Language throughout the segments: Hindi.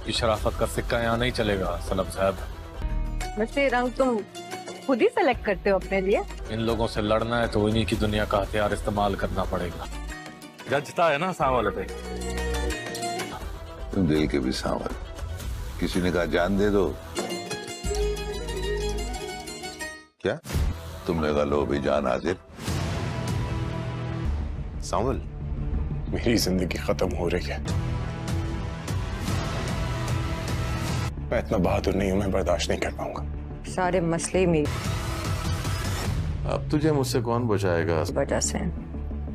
आपकी शराफत का सिक्का यहाँ नहीं चलेगा सनम साहब। वैसे रंग तुम खुद ही सेलेक्ट करते हो अपने लिए? इन लोगों से लड़ना है तो इन्हीं की दुनिया का हथियार इस्तेमाल करना पड़ेगा। जजता है ना सांवल पे। तुम दिल के भी सांवल। किसी ने कहा जान दे दो, क्या तुमने कहा लो भी जान हाजिर। सांवल, मेरी जिंदगी खत्म हो रही है। मैं इतना बहादुर नहीं हूं, मैं बर्दाश्त नहीं कर पाऊंगा। सारे मसले ही मेरी अब तुझे मुझसे कौन बचाएगा? वजह से।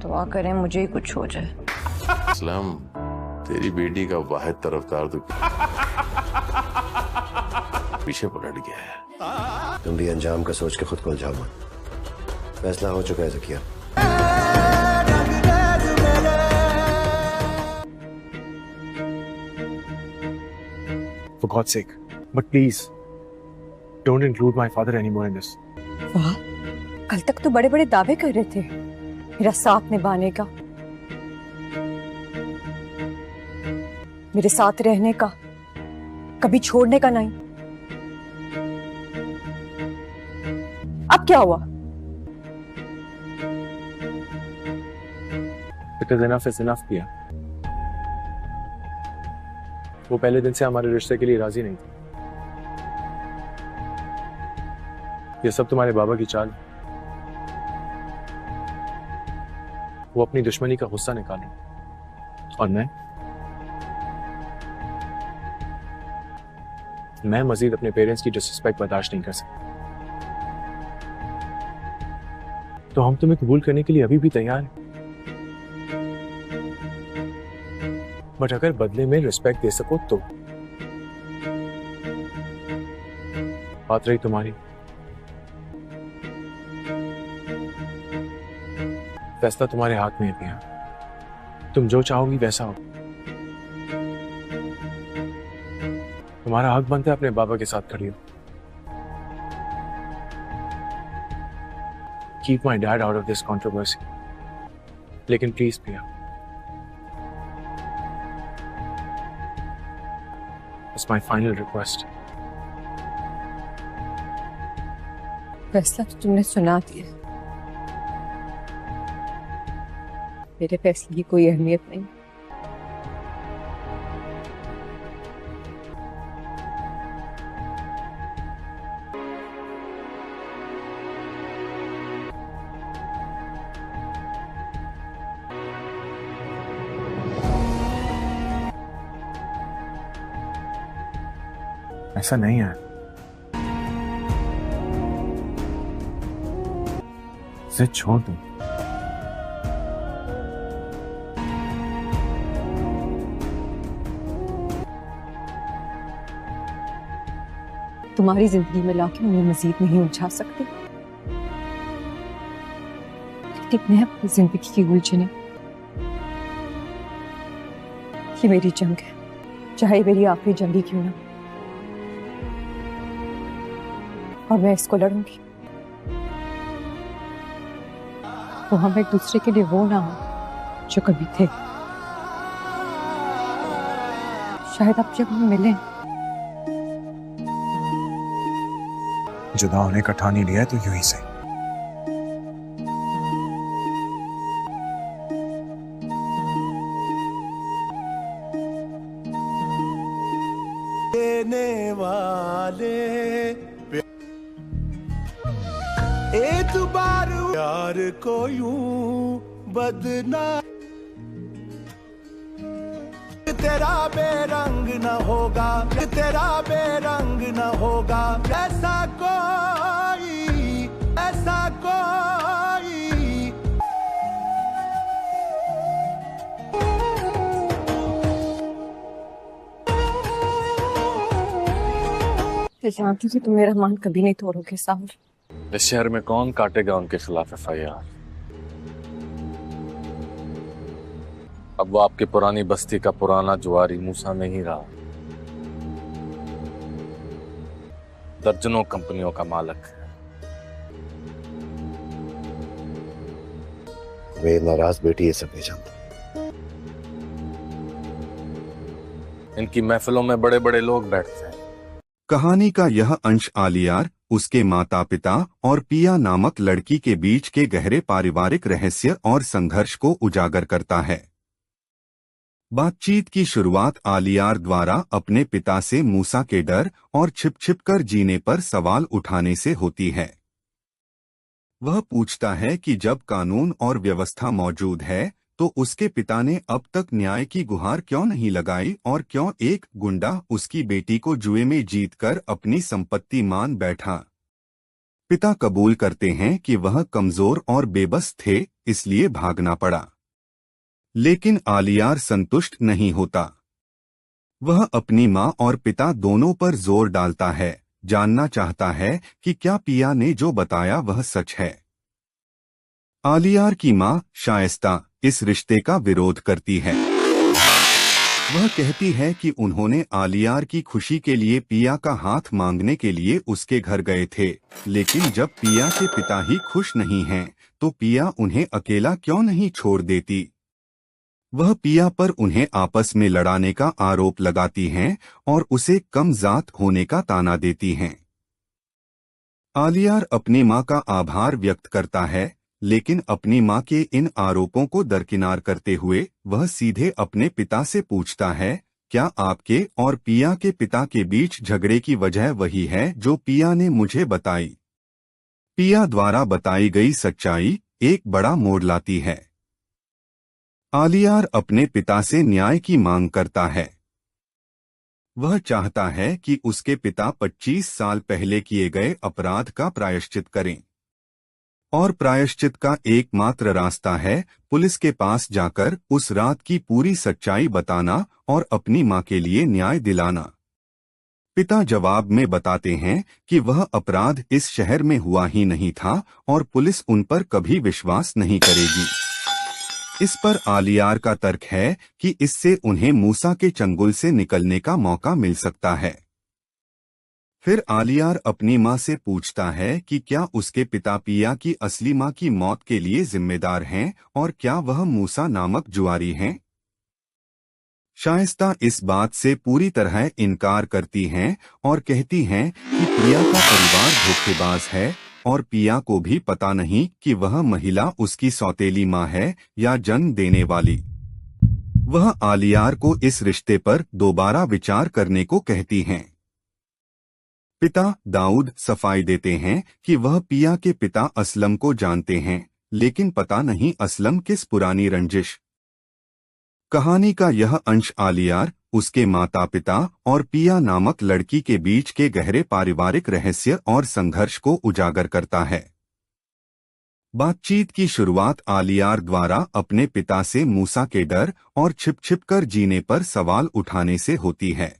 दुआ करें मुझे ही कुछ हो जाए। असलम, तेरी बेटी का वाहिद तरफदार तो पीछे पलट गया है। तुम भी अंजाम का सोच के खुद को उलझाओ मत। फैसला हो चुका है Zakia. For God's sake, but please don't include my father anymore in this. वाह, कल तक तो बड़े बड़े दावे कर रहे थे मेरा साथ निभाने का, मेरे साथ रहने का, कभी छोड़ने का नहीं। अब क्या हुआ? Because enough is enough किया। वो पहले दिन से हमारे रिश्ते के लिए राजी नहीं थी। ये सब तुम्हारे बाबा की चाल। वो अपनी दुश्मनी का गुस्सा निकाले और मैं मजीद अपने पेरेंट्स की डिसरिस्पेक्ट बर्दाश्त नहीं कर सकता। तो हम तुम्हें कबूल करने के लिए अभी भी तैयार हैं, बट अगर बदले में रिस्पेक्ट दे सको तो। बात रही तुम्हारी, फैसला तुम्हारे हाथ में है पिया। तुम जो चाहोगी वैसा हो। तुम्हारा हक बनता है अपने बाबा के साथ खड़ी हो। Keep my dad out of this controversy. लेकिन प्लीज पिया, इट्स माई फाइनल रिक्वेस्ट। फैसला तो तुमने सुना दिया। मेरे फैसले की कोई अहमियत नहीं। ऐसा नहीं है, इसे छोड़ दो। तुम्हारी जिंदगी में लाके मुझे मजीद नहीं उलझा सकती। लेकिन मैं अपनी जिंदगी की उलझने, ये मेरी जंग है, चाहे मेरी आखिरी जंग ही क्यों ना, और मैं इसको लड़ूंगी। तो हम एक दूसरे के लिए वो ना हो जो कभी थे। शायद अब जब हम मिलें, जुदा होने का ठान ही लिया है तो यूं ही से। देने वाले एक बार प्यार को यूं बदना, तेरा बेरंग न होगा, तेरा बेरंग न होगा, ऐसा कोई, ऐसा कोई। जानती थी तुम मेरा मान कभी नहीं तोड़ोगे साहुल। इस शहर में कौन काटेगा उनके खिलाफ एफआईआर? अब वो आपकी पुरानी बस्ती का पुराना जुआरी मूसा नहीं रहा, दर्जनों कंपनियों का मालिक है। मेरी नाराज बेटी ये सब नहीं जानती। इनकी महफिलों में बड़े बड़े लोग बैठते हैं। कहानी का यह अंश आलियार, उसके माता पिता और पिया नामक लड़की के बीच के गहरे पारिवारिक रहस्य और संघर्ष को उजागर करता है। बातचीत की शुरुआत आलियार द्वारा अपने पिता से मूसा के डर और छिप कर जीने पर सवाल उठाने से होती है। वह पूछता है कि जब कानून और व्यवस्था मौजूद है तो उसके पिता ने अब तक न्याय की गुहार क्यों नहीं लगाई और क्यों एक गुंडा उसकी बेटी को जुए में जीतकर अपनी संपत्ति मान बैठा। पिता कबूल करते हैं कि वह कमजोर और बेबस थे, इसलिए भागना पड़ा। लेकिन आलियार संतुष्ट नहीं होता। वह अपनी माँ और पिता दोनों पर जोर डालता है, जानना चाहता है कि क्या पिया ने जो बताया वह सच है। आलियार की माँ शाइस्ता इस रिश्ते का विरोध करती है। वह कहती है कि उन्होंने आलियार की खुशी के लिए पिया का हाथ मांगने के लिए उसके घर गए थे, लेकिन जब पिया के पिता ही खुश नहीं हैं, तो पिया उन्हें अकेला क्यों नहीं छोड़ देती। वह पिया पर उन्हें आपस में लड़ाने का आरोप लगाती हैं और उसे कम जात होने का ताना देती हैं। आलियार अपनी माँ का आभार व्यक्त करता है, लेकिन अपनी माँ के इन आरोपों को दरकिनार करते हुए वह सीधे अपने पिता से पूछता है, क्या आपके और पिया के पिता के बीच झगड़े की वजह वही है जो पिया ने मुझे बताई। पिया द्वारा बताई गई सच्चाई एक बड़ा मोड़ लाती है। आलियार अपने पिता से न्याय की मांग करता है। वह चाहता है कि उसके पिता 25 साल पहले किए गए अपराध का प्रायश्चित करें, और प्रायश्चित का एकमात्र रास्ता है पुलिस के पास जाकर उस रात की पूरी सच्चाई बताना और अपनी मां के लिए न्याय दिलाना। पिता जवाब में बताते हैं कि वह अपराध इस शहर में हुआ ही नहीं था और पुलिस उन पर कभी विश्वास नहीं करेगी। इस पर आलियार का तर्क है कि इससे उन्हें मूसा के चंगुल से निकलने का मौका मिल सकता है। फिर आलियार अपनी माँ से पूछता है कि क्या उसके पिता पिया की असली माँ की मौत के लिए जिम्मेदार हैं और क्या वह मूसा नामक जुआरी हैं। शाइस्ता इस बात से पूरी तरह इनकार करती हैं और कहती हैं कि पिया का परिवार धोखेबाज है और पिया को भी पता नहीं कि वह महिला उसकी सौतेली माँ है या जन्म देने वाली। वह आलियार को इस रिश्ते पर दोबारा विचार करने को कहती हैं। पिता दाऊद सफाई देते हैं कि वह पिया के पिता असलम को जानते हैं, लेकिन पता नहीं असलम किस पुरानी रंजिश। कहानी का यह अंश आलियार, उसके माता पिता और पिया नामक लड़की के बीच के गहरे पारिवारिक रहस्य और संघर्ष को उजागर करता है। बातचीत की शुरुआत आलियार द्वारा अपने पिता से मूसा के डर और छिप कर जीने पर सवाल उठाने से होती है।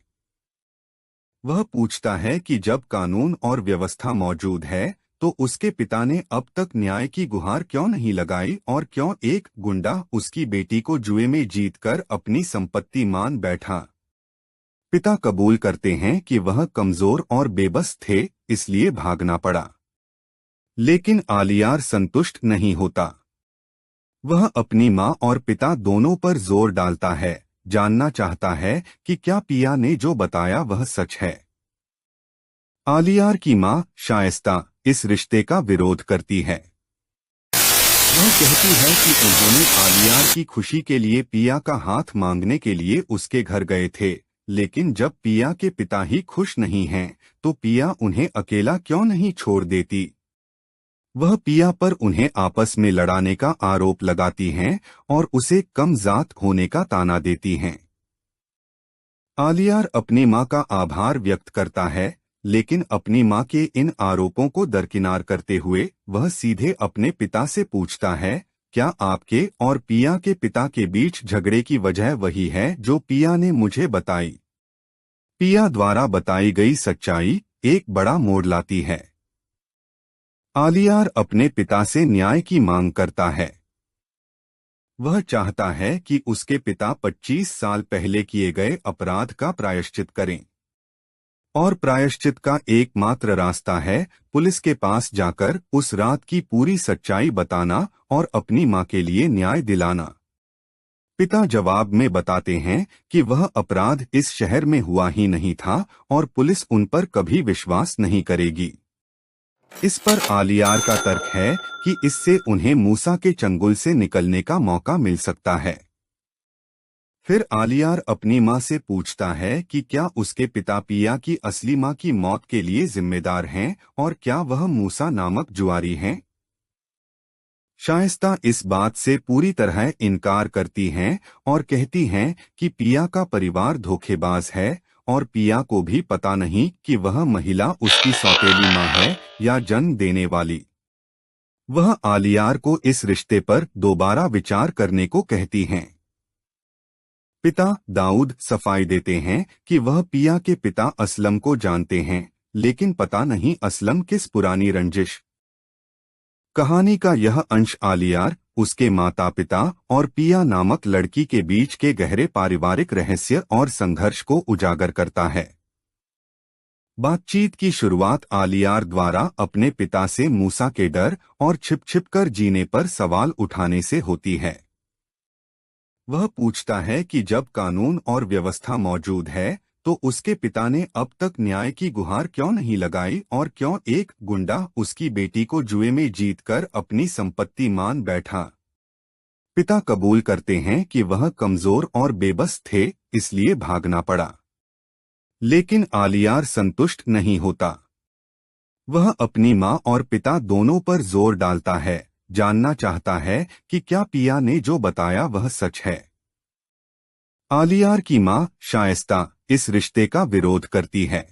वह पूछता है कि जब कानून और व्यवस्था मौजूद है तो उसके पिता ने अब तक न्याय की गुहार क्यों नहीं लगाई और क्यों एक गुंडा उसकी बेटी को जुए में जीतकर अपनी संपत्ति मान बैठा। पिता कबूल करते हैं कि वह कमजोर और बेबस थे, इसलिए भागना पड़ा। लेकिन आलियार संतुष्ट नहीं होता। वह अपनी माँ और पिता दोनों पर जोर डालता है, जानना चाहता है कि क्या पिया ने जो बताया वह सच है। आलियार की माँ शाइस्ता इस रिश्ते का विरोध करती है। वह कहती है कि उन्होंने आलियार की खुशी के लिए पिया का हाथ मांगने के लिए उसके घर गए थे, लेकिन जब पिया के पिता ही खुश नहीं हैं, तो पिया उन्हें अकेला क्यों नहीं छोड़ देती। वह पिया पर उन्हें आपस में लड़ाने का आरोप लगाती हैं और उसे कम जात होने का ताना देती हैं। आलियार अपनी माँ का आभार व्यक्त करता है, लेकिन अपनी माँ के इन आरोपों को दरकिनार करते हुए वह सीधे अपने पिता से पूछता है, क्या आपके और पिया के पिता के बीच झगड़े की वजह वही है जो पिया ने मुझे बताई। पिया द्वारा बताई गई सच्चाई एक बड़ा मोड़ लाती है। आलियार अपने पिता से न्याय की मांग करता है। वह चाहता है कि उसके पिता 25 साल पहले किए गए अपराध का प्रायश्चित करें, और प्रायश्चित का एकमात्र रास्ता है पुलिस के पास जाकर उस रात की पूरी सच्चाई बताना और अपनी माँ के लिए न्याय दिलाना। पिता जवाब में बताते हैं कि वह अपराध इस शहर में हुआ ही नहीं था और पुलिस उन पर कभी विश्वास नहीं करेगी। इस पर आलियार का तर्क है कि इससे उन्हें मूसा के चंगुल से निकलने का मौका मिल सकता है। फिर आलियार अपनी माँ से पूछता है कि क्या उसके पिता पिया की असली माँ की मौत के लिए जिम्मेदार हैं और क्या वह मूसा नामक जुआरी हैं। शाइस्ता इस बात से पूरी तरह इनकार करती हैं और कहती हैं कि पिया का परिवार धोखेबाज है और पिया को भी पता नहीं कि वह महिला उसकी सौतेली माँ है या जन्म देने वाली। वह आलियार को इस रिश्ते पर दोबारा विचार करने को कहती हैं। पिता दाऊद सफाई देते हैं कि वह पिया के पिता असलम को जानते हैं, लेकिन पता नहीं असलम किस पुरानी रंजिश। कहानी का यह अंश आलियार, उसके माता पिता और पिया नामक लड़की के बीच के गहरे पारिवारिक रहस्य और संघर्ष को उजागर करता है। बातचीत की शुरुआत आलियार द्वारा अपने पिता से मूसा के डर और छिप कर जीने पर सवाल उठाने से होती है। वह पूछता है कि जब कानून और व्यवस्था मौजूद है तो उसके पिता ने अब तक न्याय की गुहार क्यों नहीं लगाई और क्यों एक गुंडा उसकी बेटी को जुए में जीतकर अपनी संपत्ति मान बैठा। पिता कबूल करते हैं कि वह कमजोर और बेबस थे, इसलिए भागना पड़ा। लेकिन आलियार संतुष्ट नहीं होता। वह अपनी माँ और पिता दोनों पर जोर डालता है, जानना चाहता है कि क्या पिया ने जो बताया वह सच है। आलियार की माँ शाइस्ता इस रिश्ते का विरोध करती है।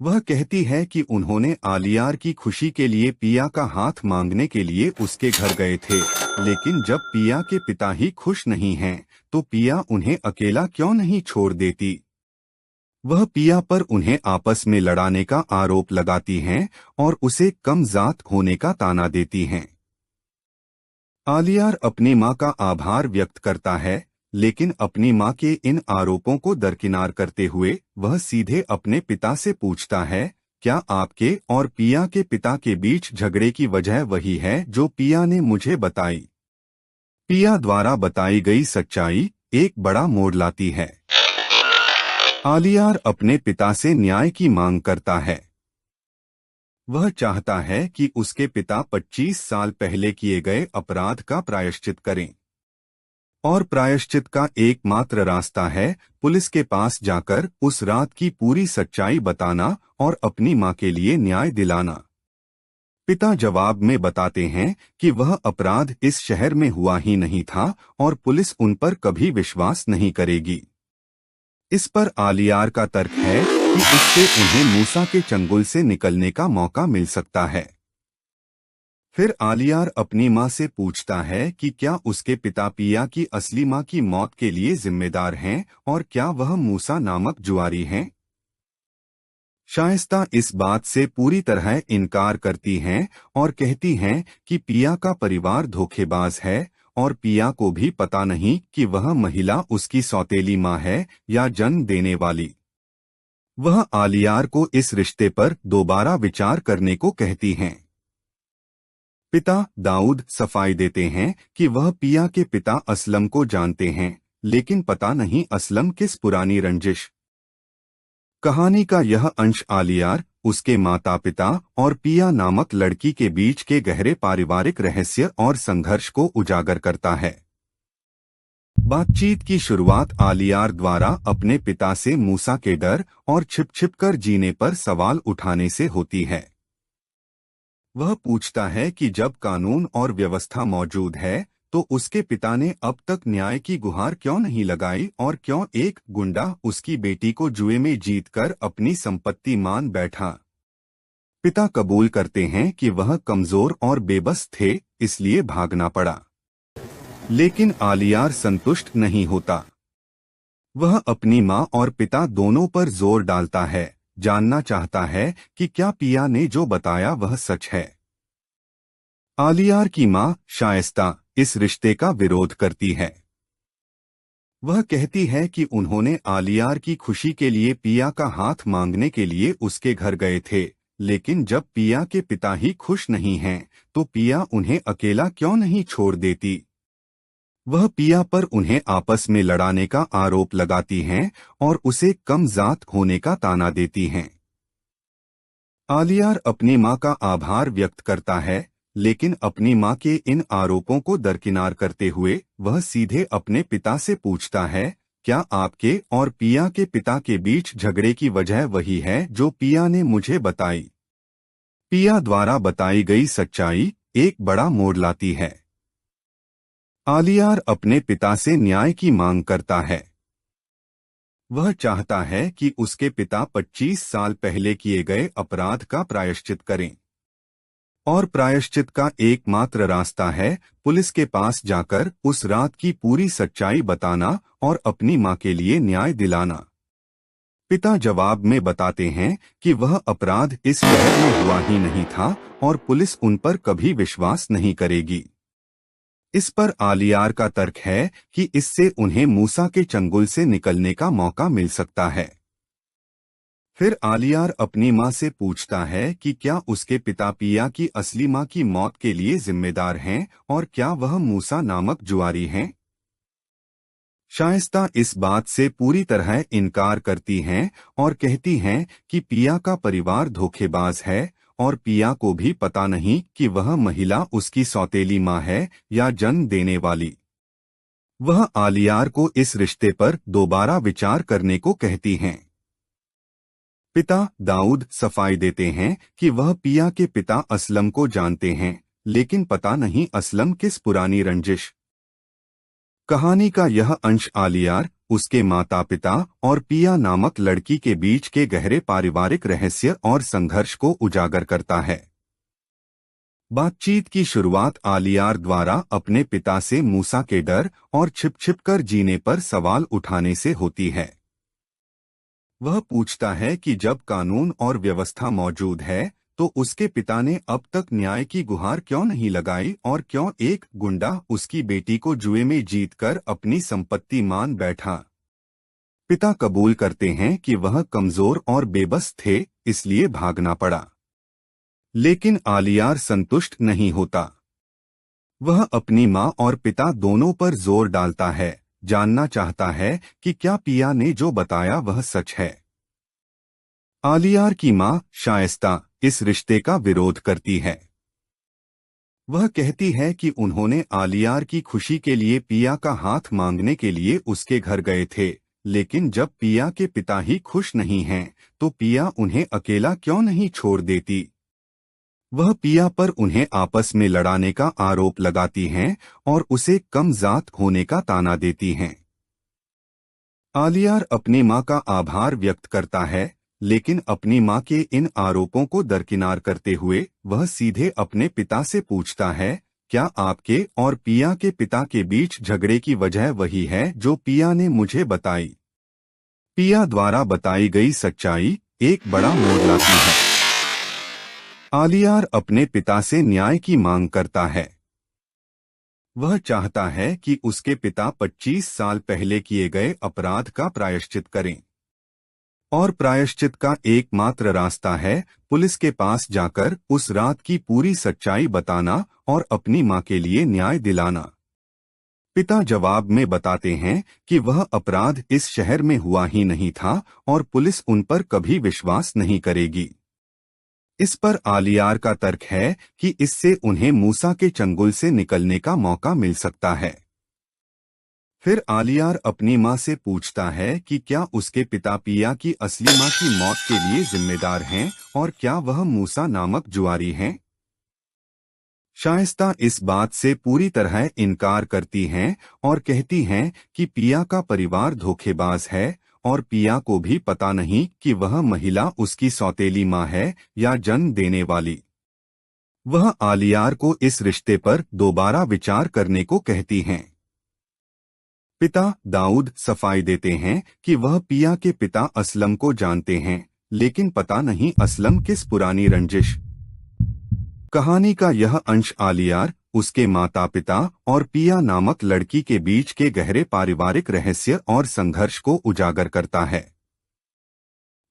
वह कहती है कि उन्होंने आलियार की खुशी के लिए पिया का हाथ मांगने के लिए उसके घर गए थे, लेकिन जब पिया के पिता ही खुश नहीं हैं, तो पिया उन्हें अकेला क्यों नहीं छोड़ देती। वह पिया पर उन्हें आपस में लड़ाने का आरोप लगाती हैं और उसे कम जात होने का ताना देती हैं। आलियार अपनी माँ का आभार व्यक्त करता है, लेकिन अपनी माँ के इन आरोपों को दरकिनार करते हुए वह सीधे अपने पिता से पूछता है, क्या आपके और पिया के पिता के बीच झगड़े की वजह वही है जो पिया ने मुझे बताई। पिया द्वारा बताई गई सच्चाई एक बड़ा मोड़ लाती है। आलियार अपने पिता से न्याय की मांग करता है। वह चाहता है कि उसके पिता 25 साल पहले किए गए अपराध का प्रायश्चित करें, और प्रायश्चित का एकमात्र रास्ता है पुलिस के पास जाकर उस रात की पूरी सच्चाई बताना और अपनी माँ के लिए न्याय दिलाना। पिता जवाब में बताते हैं कि वह अपराध इस शहर में हुआ ही नहीं था और पुलिस उन पर कभी विश्वास नहीं करेगी। इस पर आलियार का तर्क है कि इससे उन्हें मूसा के चंगुल से निकलने का मौका मिल सकता है। फिर आलियार अपनी माँ से पूछता है कि क्या उसके पिता पिया की असली माँ की मौत के लिए जिम्मेदार हैं और क्या वह मूसा नामक जुआरी हैं। शाइस्ता इस बात से पूरी तरह इनकार करती हैं और कहती हैं कि पिया का परिवार धोखेबाज है और पिया को भी पता नहीं कि वह महिला उसकी सौतेली माँ है या जन्म देने वाली। वह आलियार को इस रिश्ते पर दोबारा विचार करने को कहती हैं। पिता दाऊद सफाई देते हैं कि वह पिया के पिता असलम को जानते हैं, लेकिन पता नहीं असलम किस पुरानी रंजिश। कहानी का यह अंश आलियार, उसके माता पिता और पिया नामक लड़की के बीच के गहरे पारिवारिक रहस्य और संघर्ष को उजागर करता है। बातचीत की शुरुआत आलियार द्वारा अपने पिता से मूसा के डर और छिप कर जीने पर सवाल उठाने से होती है। वह पूछता है कि जब कानून और व्यवस्था मौजूद है तो उसके पिता ने अब तक न्याय की गुहार क्यों नहीं लगाई और क्यों एक गुंडा उसकी बेटी को जुए में जीतकर अपनी संपत्ति मान बैठा। पिता कबूल करते हैं कि वह कमजोर और बेबस थे, इसलिए भागना पड़ा। लेकिन आलियार संतुष्ट नहीं होता। वह अपनी माँ और पिता दोनों पर जोर डालता है, जानना चाहता है कि क्या पिया ने जो बताया वह सच है। आलियार की माँ शाइस्ता इस रिश्ते का विरोध करती है। वह कहती है कि उन्होंने आलियार की खुशी के लिए पिया का हाथ मांगने के लिए उसके घर गए थे, लेकिन जब पिया के पिता ही खुश नहीं हैं, तो पिया उन्हें अकेला क्यों नहीं छोड़ देती। वह पिया पर उन्हें आपस में लड़ाने का आरोप लगाती हैं और उसे कम जात होने का ताना देती हैं। आलियार अपनी मां का आभार व्यक्त करता है, लेकिन अपनी मां के इन आरोपों को दरकिनार करते हुए वह सीधे अपने पिता से पूछता है, क्या आपके और पिया के पिता के बीच झगड़े की वजह वही है जो पिया ने मुझे बताई? पिया द्वारा बताई गई सच्चाई एक बड़ा मोड़ लाती है। आलियार अपने पिता से न्याय की मांग करता है। वह चाहता है कि उसके पिता 25 साल पहले किए गए अपराध का प्रायश्चित करें, और प्रायश्चित का एकमात्र रास्ता है पुलिस के पास जाकर उस रात की पूरी सच्चाई बताना और अपनी मां के लिए न्याय दिलाना। पिता जवाब में बताते हैं कि वह अपराध इस शहर में हुआ ही नहीं था और पुलिस उन पर कभी विश्वास नहीं करेगी। इस पर आलियार का तर्क है कि इससे उन्हें मूसा के चंगुल से निकलने का मौका मिल सकता है। फिर आलियार अपनी मां से पूछता है कि क्या उसके पिता पिया की असली मां की मौत के लिए जिम्मेदार हैं और क्या वह मूसा नामक जुआरी हैं। शाइस्ता इस बात से पूरी तरह इनकार करती हैं और कहती हैं कि पिया का परिवार धोखेबाज है और पिया को भी पता नहीं कि वह महिला उसकी सौतेली मां है या जन्म देने वाली। वह आलियार को इस रिश्ते पर दोबारा विचार करने को कहती हैं। पिता दाऊद सफाई देते हैं कि वह पिया के पिता असलम को जानते हैं, लेकिन पता नहीं असलम किस पुरानी रंजिश। कहानी का यह अंश आलियार, उसके माता पिता और पिया नामक लड़की के बीच के गहरे पारिवारिक रहस्य और संघर्ष को उजागर करता है। बातचीत की शुरुआत आलियार द्वारा अपने पिता से मूसा के डर और छिप कर जीने पर सवाल उठाने से होती है। वह पूछता है कि जब कानून और व्यवस्था मौजूद है तो उसके पिता ने अब तक न्याय की गुहार क्यों नहीं लगाई और क्यों एक गुंडा उसकी बेटी को जुए में जीतकर अपनी संपत्ति मान बैठा। पिता कबूल करते हैं कि वह कमजोर और बेबस थे, इसलिए भागना पड़ा। लेकिन आलियार संतुष्ट नहीं होता। वह अपनी मां और पिता दोनों पर जोर डालता है, जानना चाहता है कि क्या पिया ने जो बताया वह सच है। आलियार की मां शाइस्ता इस रिश्ते का विरोध करती है। वह कहती है कि उन्होंने आलियार की खुशी के लिए पिया का हाथ मांगने के लिए उसके घर गए थे, लेकिन जब पिया के पिता ही खुश नहीं हैं, तो पिया उन्हें अकेला क्यों नहीं छोड़ देती। वह पिया पर उन्हें आपस में लड़ाने का आरोप लगाती हैं और उसे कम जात होने का ताना देती हैं। आलियार अपनी मां का आभार व्यक्त करता है, लेकिन अपनी मां के इन आरोपों को दरकिनार करते हुए वह सीधे अपने पिता से पूछता है, क्या आपके और पिया के पिता के बीच झगड़े की वजह वही है जो पिया ने मुझे बताई? पिया द्वारा बताई गई सच्चाई एक बड़ा मोड़ लाती है। आलियार अपने पिता से न्याय की मांग करता है। वह चाहता है कि उसके पिता 25 साल पहले किए गए अपराध का प्रायश्चित करें, और प्रायश्चित का एकमात्र रास्ता है पुलिस के पास जाकर उस रात की पूरी सच्चाई बताना और अपनी मां के लिए न्याय दिलाना। पिता जवाब में बताते हैं कि वह अपराध इस शहर में हुआ ही नहीं था और पुलिस उन पर कभी विश्वास नहीं करेगी। इस पर आलियार का तर्क है कि इससे उन्हें मूसा के चंगुल से निकलने का मौका मिल सकता है। फिर आलियार अपनी मां से पूछता है कि क्या उसके पिता पिया की असली मां की मौत के लिए जिम्मेदार हैं और क्या वह मूसा नामक जुआरी हैं। शाइस्ता इस बात से पूरी तरह इनकार करती हैं और कहती हैं कि पिया का परिवार धोखेबाज है और पिया को भी पता नहीं कि वह महिला उसकी सौतेली मां है या जन्म देने वाली। वह आलियार को इस रिश्ते पर दोबारा विचार करने को कहती हैं। पिता दाऊद सफाई देते हैं कि वह पिया के पिता असलम को जानते हैं, लेकिन पता नहीं असलम किस पुरानी रंजिश। कहानी का यह अंश आलियार, उसके माता पिता और पिया नामक लड़की के बीच के गहरे पारिवारिक रहस्य और संघर्ष को उजागर करता है।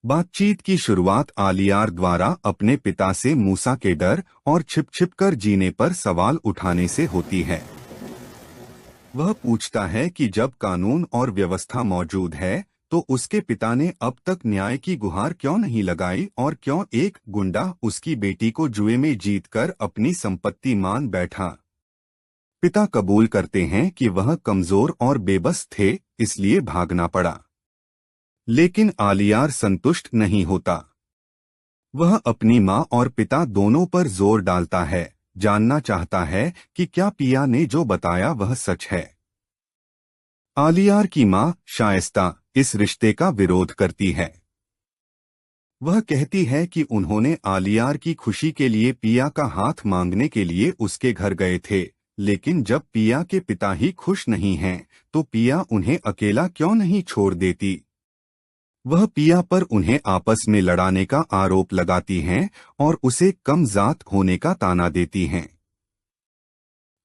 बातचीत की शुरुआत आलियार द्वारा अपने पिता से मूसा के डर और छिप कर जीने पर सवाल उठाने से होती है। वह पूछता है कि जब कानून और व्यवस्था मौजूद है तो उसके पिता ने अब तक न्याय की गुहार क्यों नहीं लगाई और क्यों एक गुंडा उसकी बेटी को जुए में जीतकर अपनी संपत्ति मान बैठा। पिता कबूल करते हैं कि वह कमजोर और बेबस थे, इसलिए भागना पड़ा। लेकिन आलियार संतुष्ट नहीं होता। वह अपनी मां और पिता दोनों पर जोर डालता है, जानना चाहता है कि क्या पिया ने जो बताया वह सच है। आलियार की मां शाइस्ता इस रिश्ते का विरोध करती है। वह कहती है कि उन्होंने आलियार की खुशी के लिए पिया का हाथ मांगने के लिए उसके घर गए थे, लेकिन जब पिया के पिता ही खुश नहीं हैं, तो पिया उन्हें अकेला क्यों नहीं छोड़ देती। वह पिया पर उन्हें आपस में लड़ाने का आरोप लगाती हैं और उसे कम जात होने का ताना देती हैं।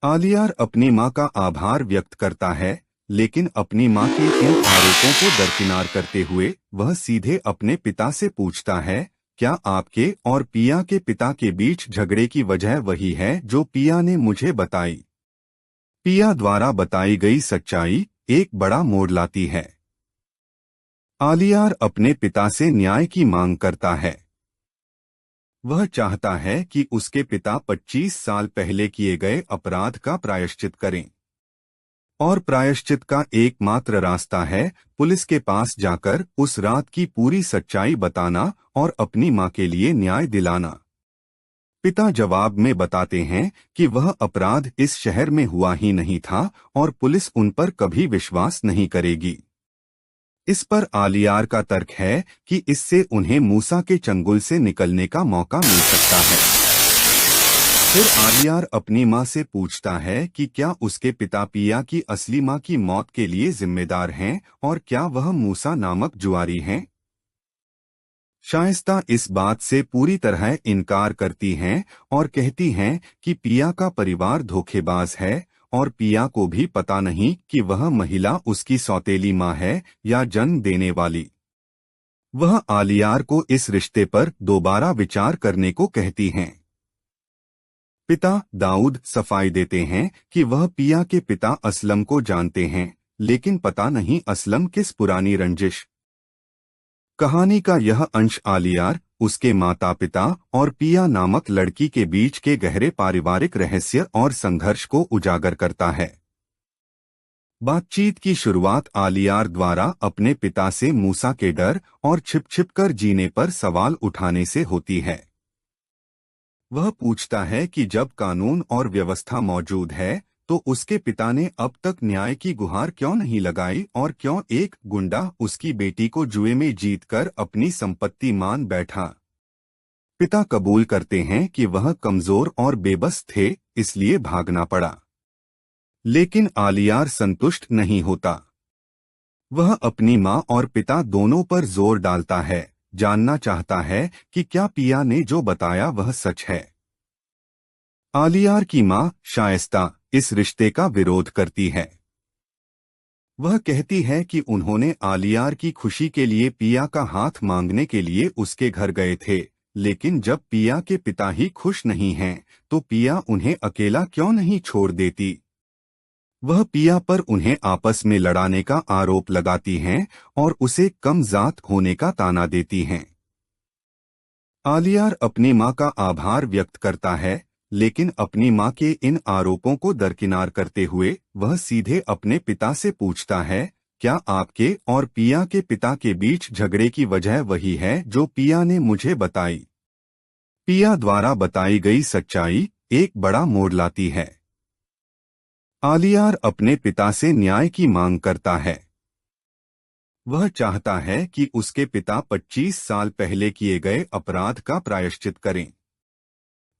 आलियार अपनी मां का आभार व्यक्त करता है, लेकिन अपनी मां के इन आरोपों को दरकिनार करते हुए वह सीधे अपने पिता से पूछता है, क्या आपके और पिया के पिता के बीच झगड़े की वजह वही है जो पिया ने मुझे बताई। पिया द्वारा बताई गई सच्चाई एक बड़ा मोड़ लाती है। आलियार अपने पिता से न्याय की मांग करता है। वह चाहता है कि उसके पिता 25 साल पहले किए गए अपराध का प्रायश्चित करें, और प्रायश्चित का एकमात्र रास्ता है पुलिस के पास जाकर उस रात की पूरी सच्चाई बताना और अपनी मां के लिए न्याय दिलाना। पिता जवाब में बताते हैं कि वह अपराध इस शहर में हुआ ही नहीं था और पुलिस उन पर कभी विश्वास नहीं करेगी। इस पर आलियार का तर्क है कि इससे उन्हें मूसा के चंगुल से निकलने का मौका मिल सकता है। फिर आलियार अपनी मां से पूछता है कि क्या उसके पिता पिया की असली मां की मौत के लिए जिम्मेदार हैं और क्या वह मूसा नामक जुआरी हैं। शाइस्ता इस बात से पूरी तरह इनकार करती हैं और कहती हैं कि पिया का परिवार धोखेबाज है और पिया को भी पता नहीं कि वह महिला उसकी सौतेली मां है या जन्म देने वाली। वह आलियार को इस रिश्ते पर दोबारा विचार करने को कहती हैं। पिता दाऊद सफाई देते हैं कि वह पिया के पिता असलम को जानते हैं, लेकिन पता नहीं असलम किस पुरानी रंजिश। कहानी का यह अंश आलियार, उसके माता पिता और पिया नामक लड़की के बीच के गहरे पारिवारिक रहस्य और संघर्ष को उजागर करता है। बातचीत की शुरुआत आलियार द्वारा अपने पिता से मूसा के डर और छिप कर जीने पर सवाल उठाने से होती है। वह पूछता है कि जब कानून और व्यवस्था मौजूद है तो उसके पिता ने अब तक न्याय की गुहार क्यों नहीं लगाई और क्यों एक गुंडा उसकी बेटी को जुए में जीतकर अपनी संपत्ति मान बैठा। पिता कबूल करते हैं कि वह कमजोर और बेबस थे, इसलिए भागना पड़ा। लेकिन आलियार संतुष्ट नहीं होता। वह अपनी मां और पिता दोनों पर जोर डालता है, जानना चाहता है कि क्या पिया ने जो बताया वह सच है। आलियार की मां शाइस्ता इस रिश्ते का विरोध करती है। वह कहती है कि उन्होंने आलियार की खुशी के लिए पिया का हाथ मांगने के लिए उसके घर गए थे, लेकिन जब पिया के पिता ही खुश नहीं हैं, तो पिया उन्हें अकेला क्यों नहीं छोड़ देती। वह पिया पर उन्हें आपस में लड़ाने का आरोप लगाती हैं और उसे कम जात होने का ताना देती हैं। आलियार अपनी मां का आभार व्यक्त करता है, लेकिन अपनी मां के इन आरोपों को दरकिनार करते हुए वह सीधे अपने पिता से पूछता है, क्या आपके और पिया के पिता के बीच झगड़े की वजह वही है जो पिया ने मुझे बताई। पिया द्वारा बताई गई सच्चाई एक बड़ा मोड़ लाती है। आलियार अपने पिता से न्याय की मांग करता है। वह चाहता है कि उसके पिता 25 साल पहले किए गए अपराध का प्रायश्चित करें,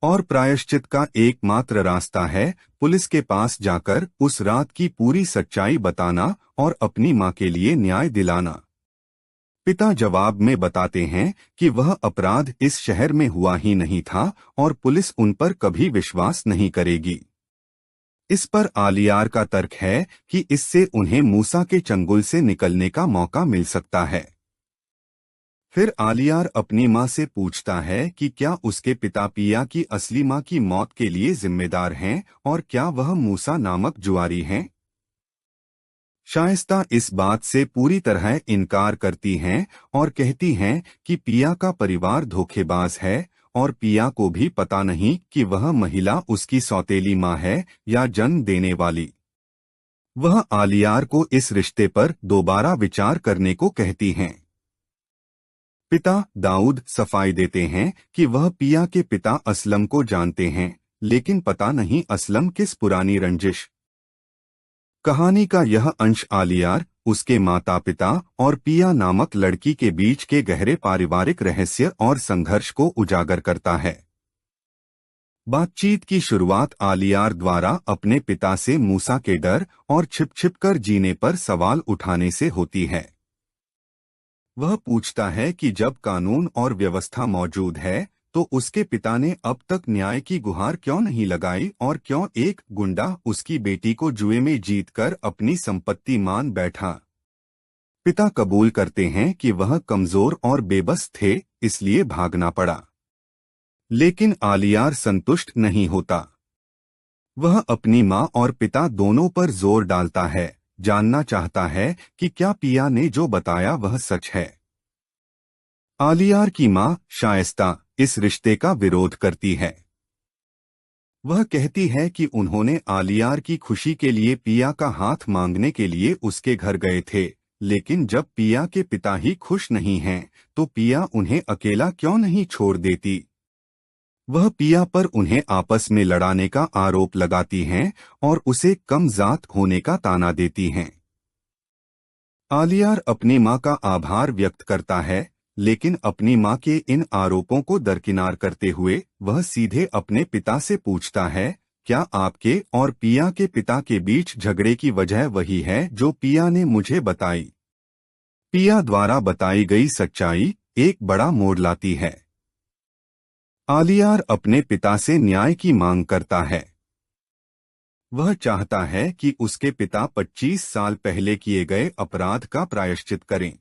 और प्रायश्चित का एकमात्र रास्ता है पुलिस के पास जाकर उस रात की पूरी सच्चाई बताना और अपनी मां के लिए न्याय दिलाना। पिता जवाब में बताते हैं कि वह अपराध इस शहर में हुआ ही नहीं था और पुलिस उन पर कभी विश्वास नहीं करेगी। इस पर आलियार का तर्क है कि इससे उन्हें मूसा के चंगुल से निकलने का मौका मिल सकता है। फिर आलियार अपनी मां से पूछता है कि क्या उसके पिता पिया की असली मां की मौत के लिए जिम्मेदार हैं और क्या वह मूसा नामक जुआरी हैं। शाइस्ता इस बात से पूरी तरह इनकार करती हैं और कहती हैं कि पिया का परिवार धोखेबाज है और पिया को भी पता नहीं कि वह महिला उसकी सौतेली माँ है या जन्म देने वाली। वह आलियार को इस रिश्ते पर दोबारा विचार करने को कहती हैं। पिता दाऊद सफाई देते हैं कि वह पिया के पिता असलम को जानते हैं, लेकिन पता नहीं असलम किस पुरानी रंजिश। कहानी का यह अंश आलियार, उसके माता पिता और पिया नामक लड़की के बीच के गहरे पारिवारिक रहस्य और संघर्ष को उजागर करता है। बातचीत की शुरुआत आलियार द्वारा अपने पिता से मूसा के डर और छिप कर जीने पर सवाल उठाने से होती है। वह पूछता है कि जब कानून और व्यवस्था मौजूद है तो उसके पिता ने अब तक न्याय की गुहार क्यों नहीं लगाई और क्यों एक गुंडा उसकी बेटी को जुए में जीतकर अपनी संपत्ति मान बैठा। पिता कबूल करते हैं कि वह कमजोर और बेबस थे, इसलिए भागना पड़ा। लेकिन आलियार संतुष्ट नहीं होता। वह अपनी माँ और पिता दोनों पर जोर डालता है, जानना चाहता है कि क्या पिया ने जो बताया वह सच है। आलियार की माँ शाइस्ता इस रिश्ते का विरोध करती है। वह कहती है कि उन्होंने आलियार की खुशी के लिए पिया का हाथ मांगने के लिए उसके घर गए थे, लेकिन जब पिया के पिता ही खुश नहीं हैं, तो पिया उन्हें अकेला क्यों नहीं छोड़ देती। वह पिया पर उन्हें आपस में लड़ाने का आरोप लगाती हैं और उसे कम जात होने का ताना देती हैं। आलियार अपनी माँ का आभार व्यक्त करता है, लेकिन अपनी माँ के इन आरोपों को दरकिनार करते हुए वह सीधे अपने पिता से पूछता है, क्या आपके और पिया के पिता के बीच झगड़े की वजह वही है जो पिया ने मुझे बताई। पिया द्वारा बताई गई सच्चाई एक बड़ा मोड़ लाती है। आलियार अपने पिता से न्याय की मांग करता है। वह चाहता है कि उसके पिता 25 साल पहले किए गए अपराध का प्रायश्चित करें,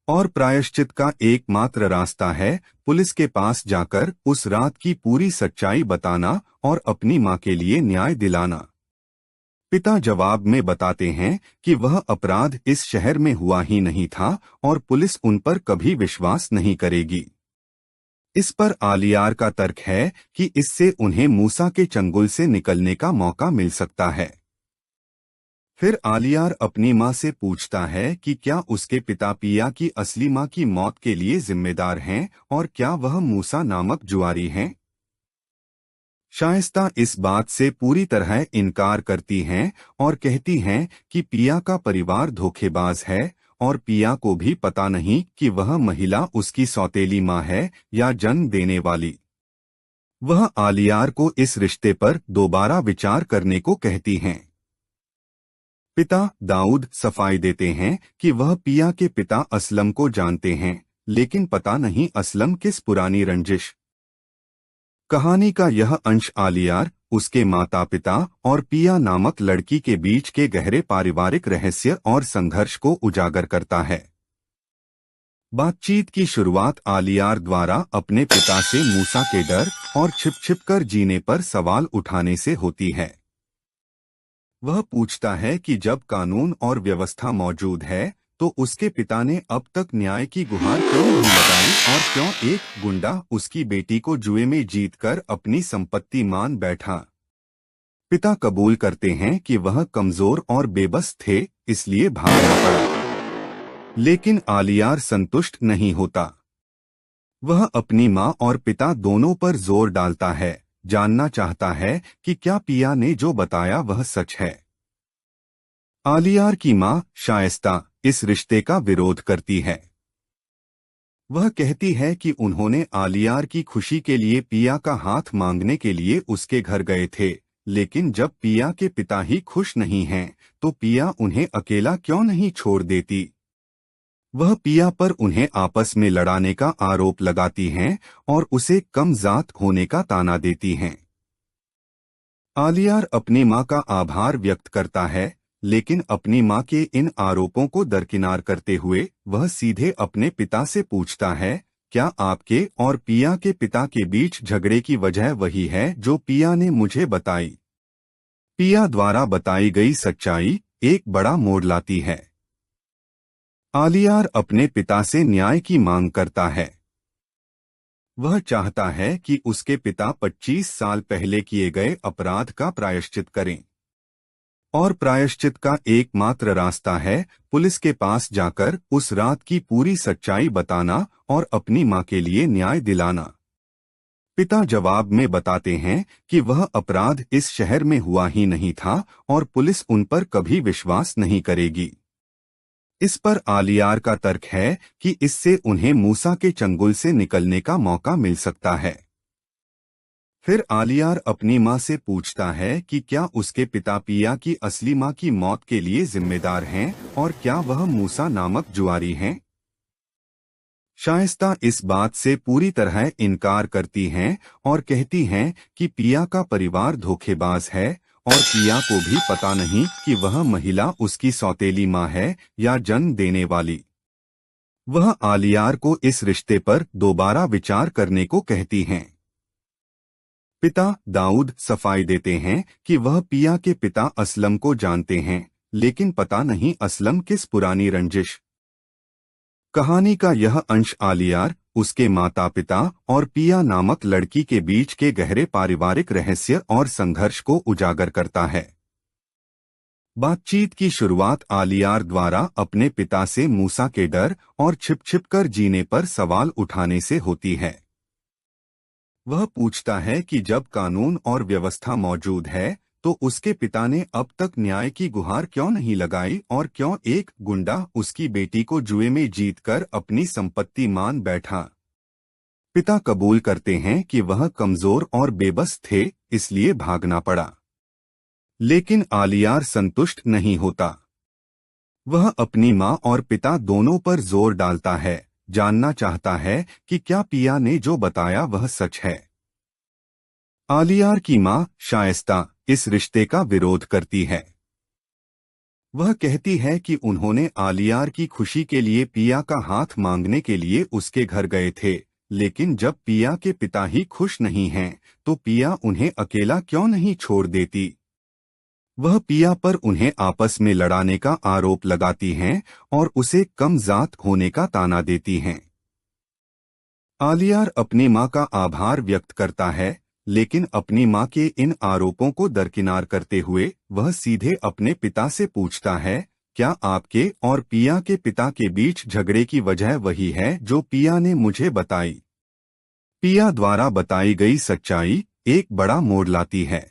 और प्रायश्चित का एकमात्र रास्ता है पुलिस के पास जाकर उस रात की पूरी सच्चाई बताना और अपनी माँ के लिए न्याय दिलाना। पिता जवाब में बताते हैं कि वह अपराध इस शहर में हुआ ही नहीं था और पुलिस उन पर कभी विश्वास नहीं करेगी। इस पर आलियार का तर्क है कि इससे उन्हें मूसा के चंगुल से निकलने का मौका मिल सकता है। फिर आलियार अपनी माँ से पूछता है कि क्या उसके पिता पिया की असली माँ की मौत के लिए जिम्मेदार हैं और क्या वह मूसा नामक जुआरी हैं। शाइस्ता इस बात से पूरी तरह इनकार करती हैं और कहती हैं कि पिया का परिवार धोखेबाज है और पिया को भी पता नहीं कि वह महिला उसकी सौतेली माँ है या जन्म देने वाली। वह आलियार को इस रिश्ते पर दोबारा विचार करने को कहती हैं। पिता दाऊद सफाई देते हैं कि वह पिया के पिता असलम को जानते हैं, लेकिन पता नहीं असलम किस पुरानी रंजिश। कहानी का यह अंश आलियार, उसके माता पिता और पिया नामक लड़की के बीच के गहरे पारिवारिक रहस्य और संघर्ष को उजागर करता है। बातचीत की शुरुआत आलियार द्वारा अपने पिता से मूसा के डर और छिप कर जीने पर सवाल उठाने से होती है। वह पूछता है कि जब कानून और व्यवस्था मौजूद है तो उसके पिता ने अब तक न्याय की गुहार क्यों नहीं लगाई और क्यों एक गुंडा उसकी बेटी को जुए में जीतकर अपनी संपत्ति मान बैठा। पिता कबूल करते हैं कि वह कमजोर और बेबस थे, इसलिए भागना पड़ा। लेकिन आलियार संतुष्ट नहीं होता। वह अपनी माँ और पिता दोनों पर जोर डालता है, जानना चाहता है कि क्या पिया ने जो बताया वह सच है। आलियार की माँ शाइस्ता इस रिश्ते का विरोध करती है। वह कहती है कि उन्होंने आलियार की खुशी के लिए पिया का हाथ मांगने के लिए उसके घर गए थे, लेकिन जब पिया के पिता ही खुश नहीं हैं, तो पिया उन्हें अकेला क्यों नहीं छोड़ देती। वह पिया पर उन्हें आपस में लड़ाने का आरोप लगाती हैं और उसे कम जात होने का ताना देती हैं। आलियार अपनी माँ का आभार व्यक्त करता है, लेकिन अपनी माँ के इन आरोपों को दरकिनार करते हुए वह सीधे अपने पिता से पूछता है, क्या आपके और पिया के पिता के बीच झगड़े की वजह वही है जो पिया ने मुझे बताई। पिया द्वारा बताई गई सच्चाई एक बड़ा मोड़ लाती है। आलियार अपने पिता से न्याय की मांग करता है। वह चाहता है कि उसके पिता 25 साल पहले किए गए अपराध का प्रायश्चित करें, और प्रायश्चित का एकमात्र रास्ता है पुलिस के पास जाकर उस रात की पूरी सच्चाई बताना और अपनी मां के लिए न्याय दिलाना। पिता जवाब में बताते हैं कि वह अपराध इस शहर में हुआ ही नहीं था और पुलिस उन पर कभी विश्वास नहीं करेगी। इस पर आलियार का तर्क है कि इससे उन्हें मूसा के चंगुल से निकलने का मौका मिल सकता है। फिर आलियार अपनी मां से पूछता है कि क्या उसके पिता पिया की असली मां की मौत के लिए जिम्मेदार हैं और क्या वह मूसा नामक जुआरी हैं। शाइस्ता इस बात से पूरी तरह इनकार करती हैं और कहती हैं कि पिया का परिवार धोखेबाज है और पिया को भी पता नहीं कि वह महिला उसकी सौतेली मां है या जन्म देने वाली। वह आलियार को इस रिश्ते पर दोबारा विचार करने को कहती हैं। पिता दाऊद सफाई देते हैं कि वह पिया के पिता असलम को जानते हैं, लेकिन पता नहीं असलम किस पुरानी रंजिश। कहानी का यह अंश आलियार, उसके माता पिता और पिया नामक लड़की के बीच के गहरे पारिवारिक रहस्य और संघर्ष को उजागर करता है। बातचीत की शुरुआत आलियार द्वारा अपने पिता से मूसा के डर और छिप कर जीने पर सवाल उठाने से होती है। वह पूछता है कि जब कानून और व्यवस्था मौजूद है तो उसके पिता ने अब तक न्याय की गुहार क्यों नहीं लगाई और क्यों एक गुंडा उसकी बेटी को जुए में जीतकर अपनी संपत्ति मान बैठा। पिता कबूल करते हैं कि वह कमजोर और बेबस थे, इसलिए भागना पड़ा। लेकिन आलियार संतुष्ट नहीं होता। वह अपनी मां और पिता दोनों पर जोर डालता है, जानना चाहता है कि क्या पिया ने जो बताया वह सच है। आलियार की मां शाइस्ता इस रिश्ते का विरोध करती है। वह कहती है कि उन्होंने आलियार की खुशी के लिए पिया का हाथ मांगने के लिए उसके घर गए थे, लेकिन जब पिया के पिता ही खुश नहीं हैं, तो पिया उन्हें अकेला क्यों नहीं छोड़ देती। वह पिया पर उन्हें आपस में लड़ाने का आरोप लगाती हैं और उसे कम जात होने का ताना देती हैं। आलियार अपनी मां का आभार व्यक्त करता है, लेकिन अपनी मां के इन आरोपों को दरकिनार करते हुए वह सीधे अपने पिता से पूछता है, क्या आपके और पिया के पिता के बीच झगड़े की वजह वही है जो पिया ने मुझे बताई। पिया द्वारा बताई गई सच्चाई एक बड़ा मोड़ लाती है।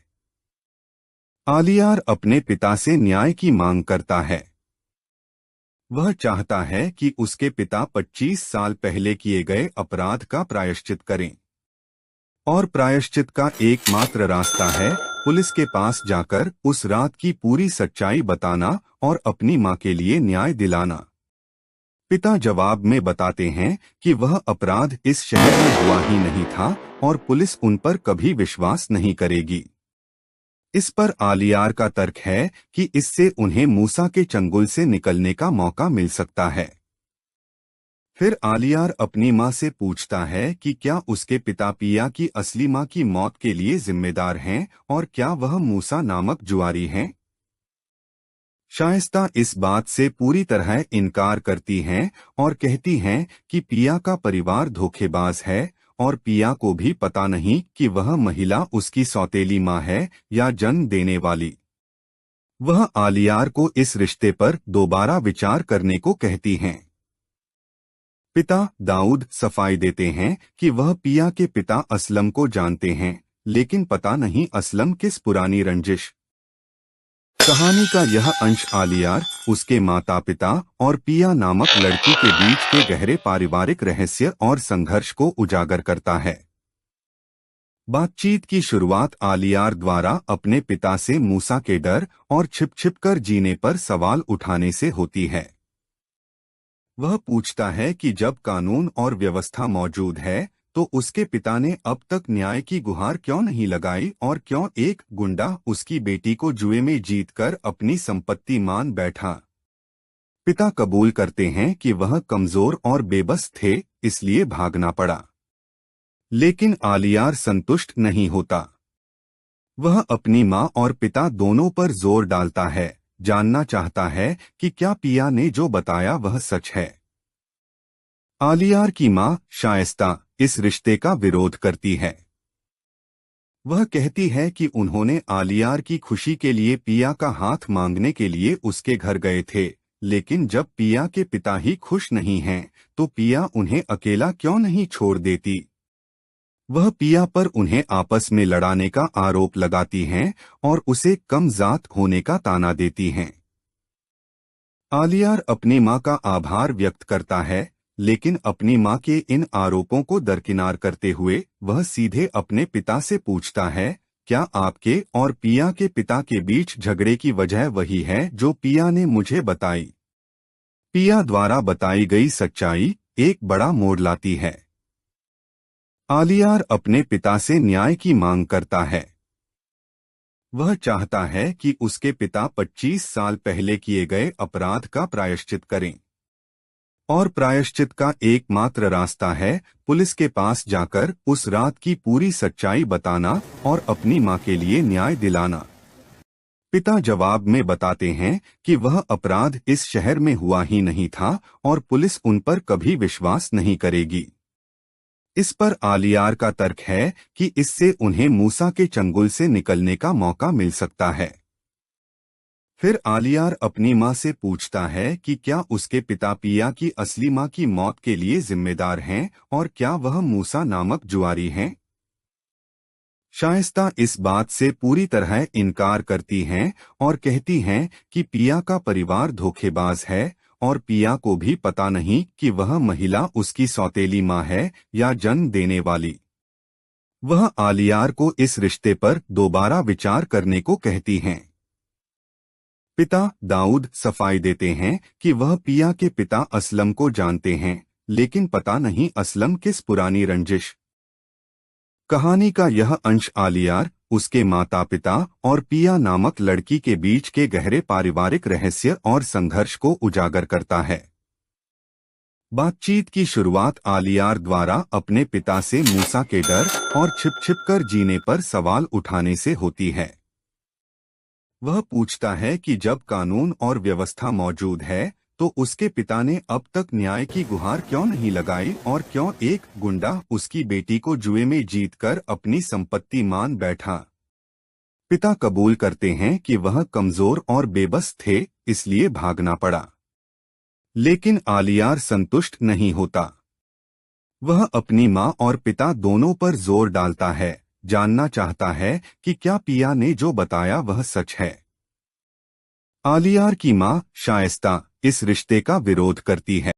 आलियार अपने पिता से न्याय की मांग करता है। वह चाहता है कि उसके पिता 25 साल पहले किए गए अपराध का प्रायश्चित करें, और प्रायश्चित का एकमात्र रास्ता है पुलिस के पास जाकर उस रात की पूरी सच्चाई बताना और अपनी मां के लिए न्याय दिलाना। पिता जवाब में बताते हैं कि वह अपराध इस शहर में हुआ ही नहीं था और पुलिस उन पर कभी विश्वास नहीं करेगी। इस पर आलियार का तर्क है कि इससे उन्हें मूसा के चंगुल से निकलने का मौका मिल सकता है। फिर आलियार अपनी मां से पूछता है कि क्या उसके पिता पिया की असली मां की मौत के लिए जिम्मेदार हैं और क्या वह मूसा नामक जुआरी हैं। शाइस्ता इस बात से पूरी तरह इनकार करती हैं और कहती हैं कि पिया का परिवार धोखेबाज है और पिया को भी पता नहीं कि वह महिला उसकी सौतेली मां है या जन्म देने वाली। वह आलियार को इस रिश्ते पर दोबारा विचार करने को कहती हैं। पिता दाऊद सफाई देते हैं कि वह पिया के पिता असलम को जानते हैं, लेकिन पता नहीं असलम किस पुरानी रंजिश। कहानी का यह अंश आलियार, उसके माता पिता और पिया नामक लड़की के बीच के गहरे पारिवारिक रहस्य और संघर्ष को उजागर करता है। बातचीत की शुरुआत आलियार द्वारा अपने पिता से मूसा के डर और छिप कर जीने पर सवाल उठाने से होती है। वह पूछता है कि जब कानून और व्यवस्था मौजूद है तो उसके पिता ने अब तक न्याय की गुहार क्यों नहीं लगाई और क्यों एक गुंडा उसकी बेटी को जुए में जीतकर अपनी संपत्ति मान बैठा। पिता कबूल करते हैं कि वह कमजोर और बेबस थे, इसलिए भागना पड़ा। लेकिन आलियार संतुष्ट नहीं होता। वह अपनी मां और पिता दोनों पर जोर डालता है, जानना चाहता है कि क्या पिया ने जो बताया वह सच है। आलियार की मां शाइस्ता इस रिश्ते का विरोध करती है। वह कहती है कि उन्होंने आलियार की खुशी के लिए पिया का हाथ मांगने के लिए उसके घर गए थे, लेकिन जब पिया के पिता ही खुश नहीं हैं, तो पिया उन्हें अकेला क्यों नहीं छोड़ देती। वह पिया पर उन्हें आपस में लड़ाने का आरोप लगाती हैं और उसे कम जात होने का ताना देती हैं। आलियार अपनी मां का आभार व्यक्त करता है, लेकिन अपनी मां के इन आरोपों को दरकिनार करते हुए वह सीधे अपने पिता से पूछता है, क्या आपके और पिया के पिता के बीच झगड़े की वजह वही है जो पिया ने मुझे बताई। पिया द्वारा बताई गई सच्चाई एक बड़ा मोड़ लाती है। आलियार अपने पिता से न्याय की मांग करता है। वह चाहता है कि उसके पिता 25 साल पहले किए गए अपराध का प्रायश्चित करें, और प्रायश्चित का एकमात्र रास्ता है पुलिस के पास जाकर उस रात की पूरी सच्चाई बताना और अपनी मां के लिए न्याय दिलाना। पिता जवाब में बताते हैं कि वह अपराध इस शहर में हुआ ही नहीं था और पुलिस उन पर कभी विश्वास नहीं करेगी। इस पर आलियार का तर्क है कि इससे उन्हें मूसा के चंगुल से निकलने का मौका मिल सकता है। फिर आलियार अपनी मां से पूछता है कि क्या उसके पिता पिया की असली मां की मौत के लिए जिम्मेदार हैं और क्या वह मूसा नामक जुआरी हैं। शाइस्ता इस बात से पूरी तरह इनकार करती हैं और कहती हैं कि पिया का परिवार धोखेबाज है और पिया को भी पता नहीं कि वह महिला उसकी सौतेली मां है या जन्म देने वाली। वह आलियार को इस रिश्ते पर दोबारा विचार करने को कहती हैं। पिता दाऊद सफाई देते हैं कि वह पिया के पिता असलम को जानते हैं, लेकिन पता नहीं असलम किस पुरानी रंजिश। कहानी का यह अंश आलियार, उसके माता पिता और पिया नामक लड़की के बीच के गहरे पारिवारिक रहस्य और संघर्ष को उजागर करता है। बातचीत की शुरुआत आलियार द्वारा अपने पिता से मूसा के डर और छिप कर जीने पर सवाल उठाने से होती है। वह पूछता है कि जब कानून और व्यवस्था मौजूद है तो उसके पिता ने अब तक न्याय की गुहार क्यों नहीं लगाई और क्यों एक गुंडा उसकी बेटी को जुए में जीतकर अपनी संपत्ति मान बैठा। पिता कबूल करते हैं कि वह कमजोर और बेबस थे, इसलिए भागना पड़ा। लेकिन आलियार संतुष्ट नहीं होता। वह अपनी मां और पिता दोनों पर जोर डालता है, जानना चाहता है कि क्या पिया ने जो बताया वह सच है। आलियार की मां शाइस्ता इस रिश्ते का विरोध करती है।